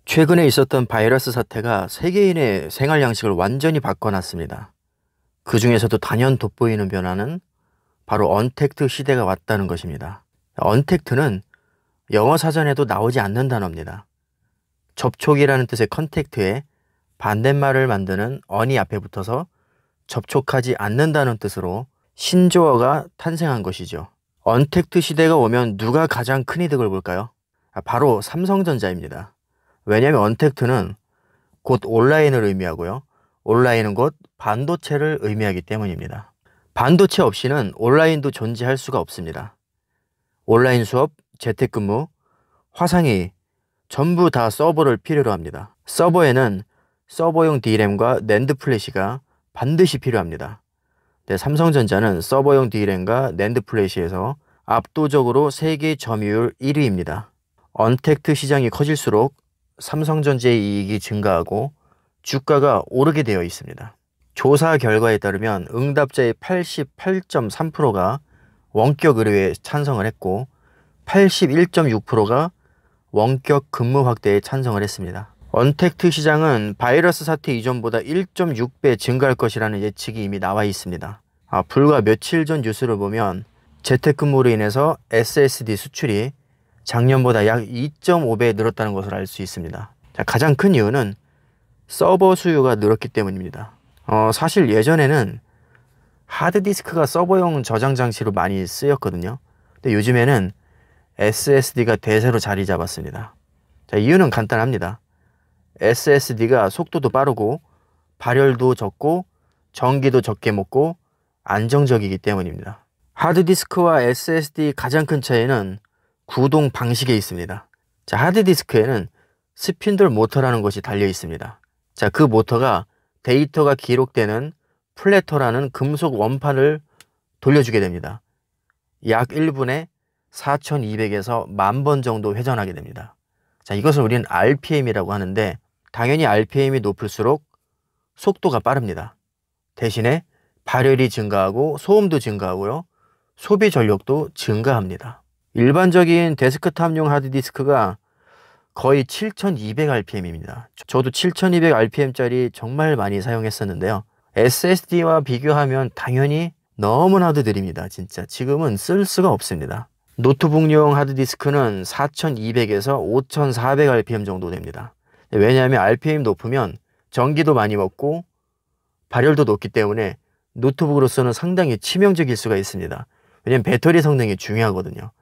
최근에 있었던 바이러스 사태가 세계인의 생활 양식을 완전히 바꿔놨습니다. 그 중에서도 단연 돋보이는 변화는 바로 언택트 시대가 왔다는 것입니다. 언택트는 영어 사전에도 나오지 않는 단어입니다. 접촉이라는 뜻의 컨택트에 반대말을 만드는 언이 앞에 붙어서 접촉하지 않는다는 뜻으로 신조어가 탄생한 것이죠. 언택트 시대가 오면 누가 가장 큰 이득을 볼까요? 바로 삼성전자입니다. 왜냐하면 언택트는 곧 온라인을 의미하고요. 온라인은 곧 반도체를 의미하기 때문입니다. 반도체 없이는 온라인도 존재할 수가 없습니다. 온라인 수업, 재택근무, 화상회의 전부 다 서버를 필요로 합니다. 서버에는 서버용 D램과 낸드 플래시가 반드시 필요합니다. 삼성전자는 서버용 D램과 낸드 플래시에서 압도적으로 세계 점유율 1위입니다. 언택트 시장이 커질수록 삼성전자의 이익이 증가하고 주가가 오르게 되어 있습니다. 조사 결과에 따르면 응답자의 88.3%가 원격 의료에 찬성을 했고 81.6%가 원격 근무 확대에 찬성을 했습니다. 언택트 시장은 바이러스 사태 이전보다 1.6배 증가할 것이라는 예측이 이미 나와 있습니다. 불과 며칠 전 뉴스를 보면 재택근무로 인해서 SSD 수출이 작년보다 약 2.5배 늘었다는 것을 알 수 있습니다. 가장 큰 이유는 서버 수요가 늘었기 때문입니다. 사실 예전에는 하드디스크가 서버용 저장 장치로 많이 쓰였거든요. 근데 요즘에는 SSD가 대세로 자리 잡았습니다. 이유는 간단합니다. SSD가 속도도 빠르고 발열도 적고 전기도 적게 먹고 안정적이기 때문입니다. 하드디스크와 SSD 가장 큰 차이는 구동 방식에 있습니다. 하드디스크에는 스핀들 모터라는 것이 달려 있습니다. 그 모터가 데이터가 기록되는 플래터라는 금속 원판을 돌려주게 됩니다. 약 1분에 4200에서 10,000번 정도 회전하게 됩니다. 이것을 우리는 RPM이라고 하는데 당연히 RPM이 높을수록 속도가 빠릅니다. 대신에 발열이 증가하고 소음도 증가하고요. 소비 전력도 증가합니다. 일반적인 데스크탑용 하드디스크가 거의 7200rpm입니다. 저도 7200rpm짜리 정말 많이 사용했었는데요. SSD와 비교하면 당연히 너무나도 느립니다. 진짜 지금은 쓸 수가 없습니다. 노트북용 하드디스크는 4200에서 5400rpm 정도 됩니다. 왜냐하면 RPM 높으면 전기도 많이 먹고 발열도 높기 때문에 노트북으로서는 상당히 치명적일 수가 있습니다. 왜냐하면 배터리 성능이 중요하거든요.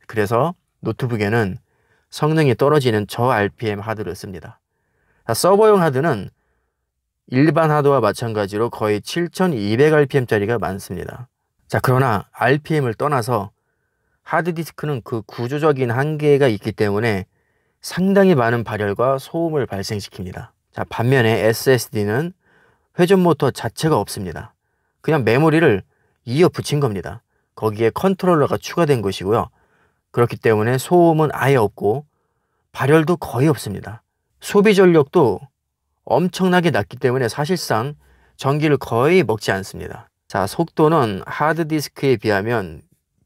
그래서 노트북에는 성능이 떨어지는 저 RPM 하드를 씁니다. 서버용 하드는 일반 하드와 마찬가지로 거의 7200rpm짜리가 많습니다. 그러나 RPM을 떠나서 하드디스크는 그 구조적인 한계가 있기 때문에 상당히 많은 발열과 소음을 발생시킵니다. 반면에 SSD는 회전 모터 자체가 없습니다. 그냥 메모리를 이어 붙인 겁니다. 거기에 컨트롤러가 추가된 것이고요. 그렇기 때문에 소음은 아예 없고 발열도 거의 없습니다. 소비 전력도 엄청나게 낮기 때문에 사실상 전기를 거의 먹지 않습니다. 속도는 하드디스크에 비하면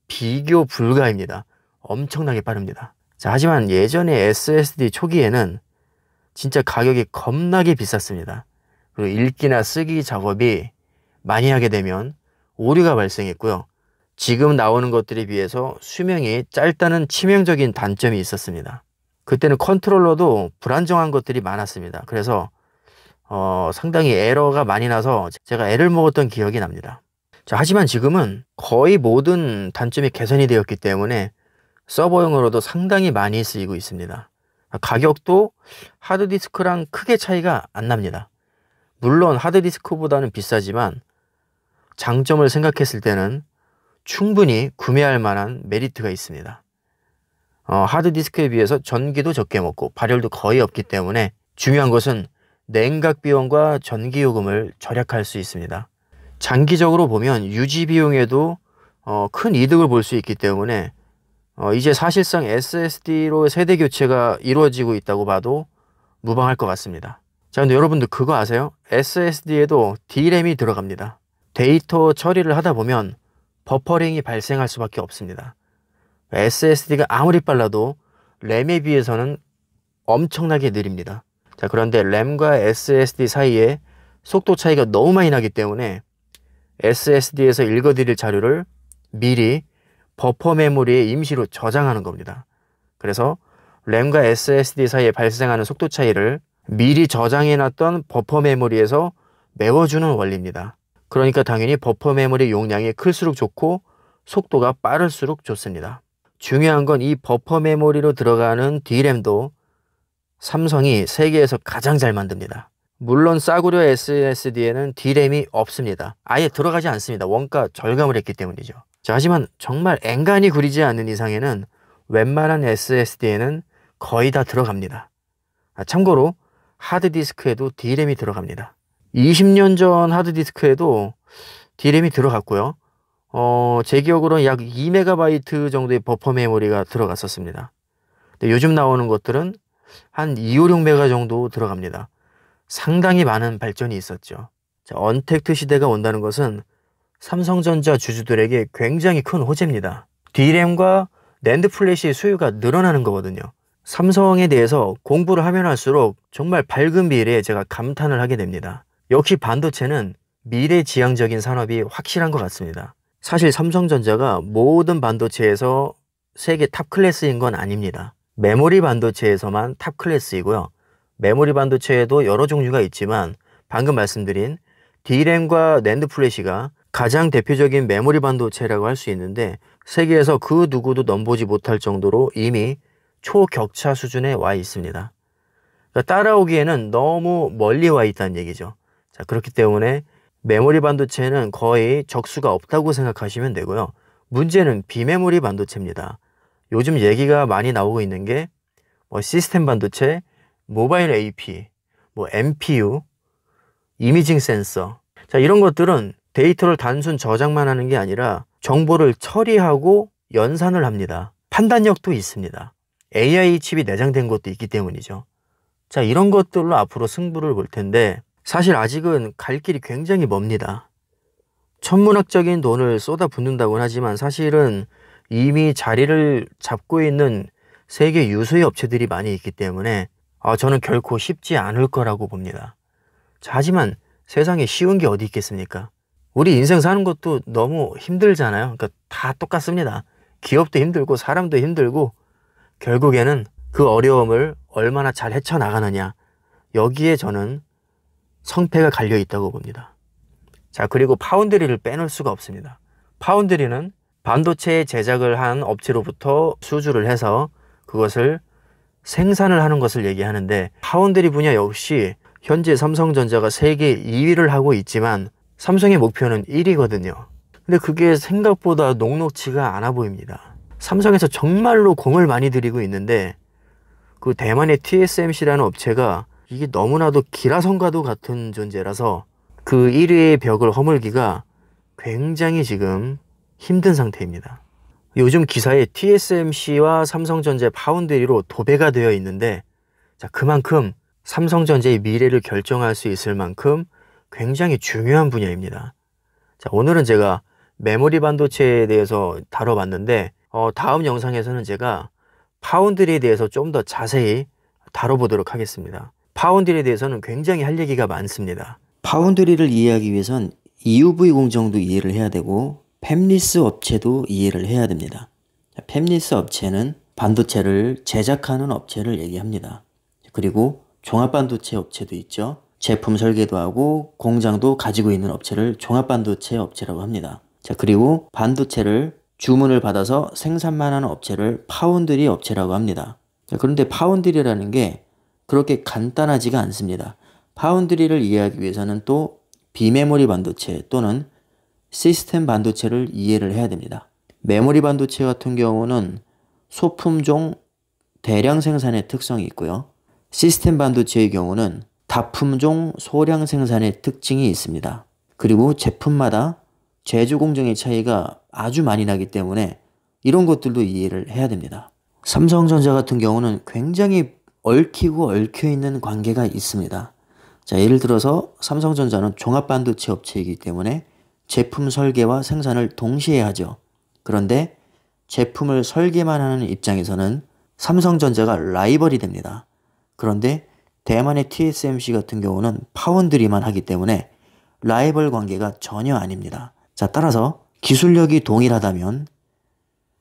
비교 불가입니다. 엄청나게 빠릅니다. 하지만 예전에 SSD 초기에는 진짜 가격이 겁나게 비쌌습니다. 그리고 읽기나 쓰기 작업이 많이 하게 되면 오류가 발생했고요. 지금 나오는 것들에 비해서 수명이 짧다는 치명적인 단점이 있었습니다. 그때는 컨트롤러도 불안정한 것들이 많았습니다. 그래서 상당히 에러가 많이 나서 제가 애를 먹었던 기억이 납니다. 하지만 지금은 거의 모든 단점이 개선이 되었기 때문에 서버용으로도 상당히 많이 쓰이고 있습니다. 가격도 하드디스크랑 크게 차이가 안 납니다. 물론 하드디스크보다는 비싸지만 장점을 생각했을 때는 충분히 구매할 만한 메리트가 있습니다. 하드디스크에 비해서 전기도 적게 먹고 발열도 거의 없기 때문에 중요한 것은 냉각 비용과 전기 요금을 절약할 수 있습니다. 장기적으로 보면 유지 비용에도 큰 이득을 볼 수 있기 때문에 이제 사실상 SSD로 세대 교체가 이루어지고 있다고 봐도 무방할 것 같습니다. 근데 여러분들 그거 아세요? SSD에도 D램이 들어갑니다. 데이터 처리를 하다 보면 버퍼링이 발생할 수밖에 없습니다. SSD가 아무리 빨라도 램에 비해서는 엄청나게 느립니다. 자, 그런데 램과 SSD 사이에 속도 차이가 너무 많이 나기 때문에 SSD에서 읽어드릴 자료를 미리 버퍼 메모리에 임시로 저장하는 겁니다. 그래서 램과 SSD 사이에 발생하는 속도 차이를 미리 저장해놨던 버퍼 메모리에서 메워주는 원리입니다. 그러니까 당연히 버퍼 메모리 용량이 클수록 좋고 속도가 빠를수록 좋습니다. 중요한 건 이 버퍼 메모리로 들어가는 D램도 삼성이 세계에서 가장 잘 만듭니다. 물론 싸구려 SSD에는 D램이 없습니다. 아예 들어가지 않습니다. 원가 절감을 했기 때문이죠. 자, 하지만 정말 엔간히 구리지 않는 이상에는 웬만한 SSD에는 거의 다 들어갑니다. 참고로 하드디스크에도 D램이 들어갑니다. 20년 전 하드디스크에도 D램이 들어갔고요. 제 기억으로는 약 2MB 정도의 버퍼 메모리가 들어갔었습니다. 근데 요즘 나오는 것들은 한 256MB 정도 들어갑니다. 상당히 많은 발전이 있었죠. 자, 언택트 시대가 온다는 것은 삼성전자 주주들에게 굉장히 큰 호재입니다. D램과 낸드 플래시의 수요가 늘어나는 거거든요. 삼성에 대해서 공부를 하면 할수록 정말 밝은 미래에 제가 감탄을 하게 됩니다. 역시 반도체는 미래지향적인 산업이 확실한 것 같습니다. 사실 삼성전자가 모든 반도체에서 세계 탑 클래스인 건 아닙니다. 메모리 반도체에서만 탑 클래스이고요. 메모리 반도체에도 여러 종류가 있지만 방금 말씀드린 D램과 낸드 플래시가 가장 대표적인 메모리 반도체라고 할 수 있는데 세계에서 그 누구도 넘보지 못할 정도로 이미 초격차 수준에 와 있습니다. 그러니까 따라오기에는 너무 멀리 와 있다는 얘기죠. 자, 그렇기 때문에 메모리 반도체는 거의 적수가 없다고 생각하시면 되고요. 문제는 비메모리 반도체입니다. 요즘 얘기가 많이 나오고 있는 게 시스템 반도체, 모바일 AP, MPU, 이미징 센서. 자, 이런 것들은 데이터를 단순 저장만 하는 게 아니라 정보를 처리하고 연산을 합니다. 판단력도 있습니다. AI 칩이 내장된 것도 있기 때문이죠. 자, 이런 것들로 앞으로 승부를 볼 텐데 사실 아직은 갈 길이 굉장히 멉니다. 천문학적인 돈을 쏟아붓는다고는 하지만 사실은 이미 자리를 잡고 있는 세계 유수의 업체들이 많이 있기 때문에 저는 결코 쉽지 않을 거라고 봅니다. 자, 하지만 세상에 쉬운 게 어디 있겠습니까? 우리 인생 사는 것도 너무 힘들잖아요. 그러니까 다 똑같습니다. 기업도 힘들고 사람도 힘들고 결국에는 그 어려움을 얼마나 잘 헤쳐나가느냐, 여기에 저는 성패가 갈려 있다고 봅니다. 자, 그리고 파운드리를 빼놓을 수가 없습니다. 파운드리는 반도체 제작을 한 업체로부터 수주를 해서 그것을 생산을 하는 것을 얘기하는데 파운드리 분야 역시 현재 삼성전자가 세계 2위를 하고 있지만 삼성의 목표는 1위거든요. 근데 그게 생각보다 녹록지가 않아 보입니다. 삼성에서 정말로 공을 많이 들이고 있는데 그 대만의 TSMC라는 업체가 이게 너무나도 기라성과도 같은 존재라서 그 1위의 벽을 허물기가 굉장히 지금 힘든 상태입니다. 요즘 기사에 TSMC와 삼성전자의 파운드리로 도배가 되어 있는데 자, 그만큼 삼성전자의 미래를 결정할 수 있을 만큼 굉장히 중요한 분야입니다. 자, 오늘은 제가 메모리 반도체에 대해서 다뤄봤는데 다음 영상에서는 제가 파운드리에 대해서 좀 더 자세히 다뤄보도록 하겠습니다. 파운드리에 대해서는 굉장히 할 얘기가 많습니다. 파운드리를 이해하기 위해선 EUV 공정도 이해를 해야 되고 팹리스 업체도 이해를 해야 됩니다. 팹리스 업체는 반도체를 제작하는 업체를 얘기합니다. 그리고 종합반도체 업체도 있죠. 제품 설계도 하고 공장도 가지고 있는 업체를 종합반도체 업체라고 합니다. 자, 그리고 반도체를 주문을 받아서 생산만 하는 업체를 파운드리 업체라고 합니다. 자, 그런데 파운드리라는 게 그렇게 간단하지가 않습니다. 파운드리를 이해하기 위해서는 또 비메모리 반도체 또는 시스템 반도체를 이해를 해야 됩니다. 메모리 반도체 같은 경우는 소품종 대량 생산의 특성이 있고요. 시스템 반도체의 경우는 다품종 소량 생산의 특징이 있습니다. 그리고 제품마다 제조 공정의 차이가 아주 많이 나기 때문에 이런 것들도 이해를 해야 됩니다. 삼성전자 같은 경우는 굉장히 얽히고 얽혀있는 관계가 있습니다. 자, 예를 들어서 삼성전자는 종합반도체 업체이기 때문에 제품 설계와 생산을 동시에 하죠. 그런데 제품을 설계만 하는 입장에서는 삼성전자가 라이벌이 됩니다. 그런데 대만의 TSMC 같은 경우는 파운드리만 하기 때문에 라이벌 관계가 전혀 아닙니다. 자, 따라서 기술력이 동일하다면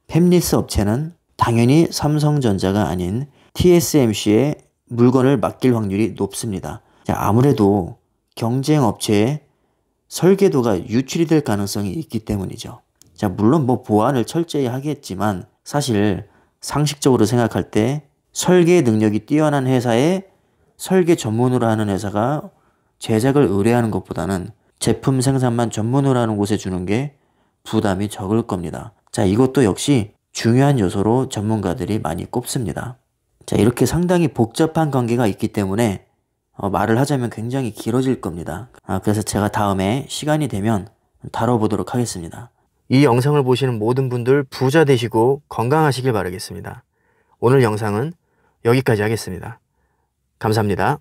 팹리스 업체는 당연히 삼성전자가 아닌 TSMC에 물건을 맡길 확률이 높습니다. 자, 아무래도 경쟁 업체의 설계도가 유출이 될 가능성이 있기 때문이죠. 자, 물론 뭐 보안을 철저히 하겠지만 사실 상식적으로 생각할 때 설계 능력이 뛰어난 회사에 설계 전문으로 하는 회사가 제작을 의뢰하는 것보다는 제품 생산만 전문으로 하는 곳에 주는 게 부담이 적을 겁니다. 자, 이것도 역시 중요한 요소로 전문가들이 많이 꼽습니다. 자, 이렇게 상당히 복잡한 관계가 있기 때문에 말을 하자면 굉장히 길어질 겁니다. 그래서 제가 다음에 시간이 되면 다뤄보도록 하겠습니다. 이 영상을 보시는 모든 분들 부자 되시고 건강하시길 바라겠습니다. 오늘 영상은 여기까지 하겠습니다. 감사합니다.